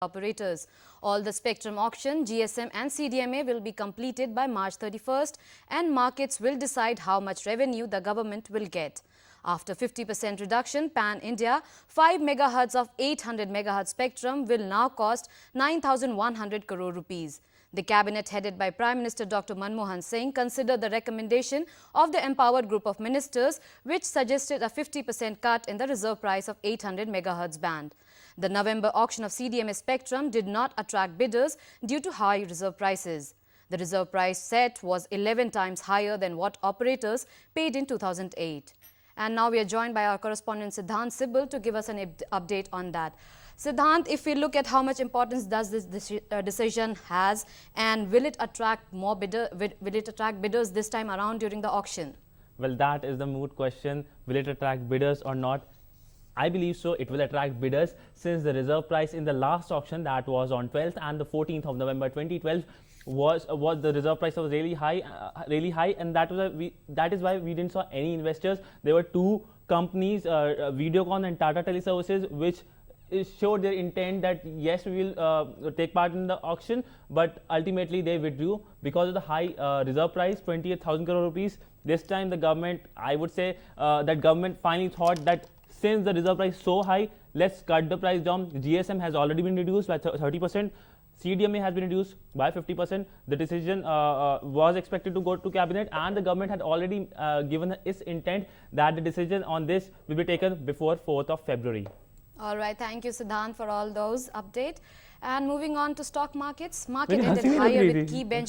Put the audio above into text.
operators. All the spectrum auction, GSM and CDMA will be completed by March 31st and markets will decide how much revenue the government will get. After 50% reduction, pan-India, 5 MHz of 800 MHz spectrum will now cost 9,100 crore rupees. The cabinet headed by Prime Minister Dr. Manmohan Singh considered the recommendation of the empowered group of ministers which suggested a 50% cut in the reserve price of 800 MHz band. The November auction of CDMA spectrum did not attract bidders due to high reserve prices. The reserve price set was 11 times higher than what operators paid in 2008. And now we are joined by our correspondent Sidhant Sibal to give us an update on that. Sidhant, if we look at how much importance does this decision has, and will it attract more bidders this time around during the auction? Well, that is the moot question. Will it attract bidders or not? I believe so. It will attract bidders since the reserve price in the last auction, that was on 12th and the 14th of November 2012, was the reserve price was really high, and that is why we didn't saw any investors. There were two companies, Videocon and Tata Teleservices, which showed their intent that yes, we will take part in the auction, but ultimately they withdrew because of the high reserve price, 28,000 crore rupees. This time the government, I would say that government finally thought that since the reserve price is so high, let's cut the price down. GSM has already been reduced by 30%. CDMA has been reduced by 50%. The decision was expected to go to cabinet, and the government had already given its intent that the decision on this will be taken before 4th of February. All right, thank you, Sidhant, for all those updates. And moving on to stock markets, market ended higher with key benchmarks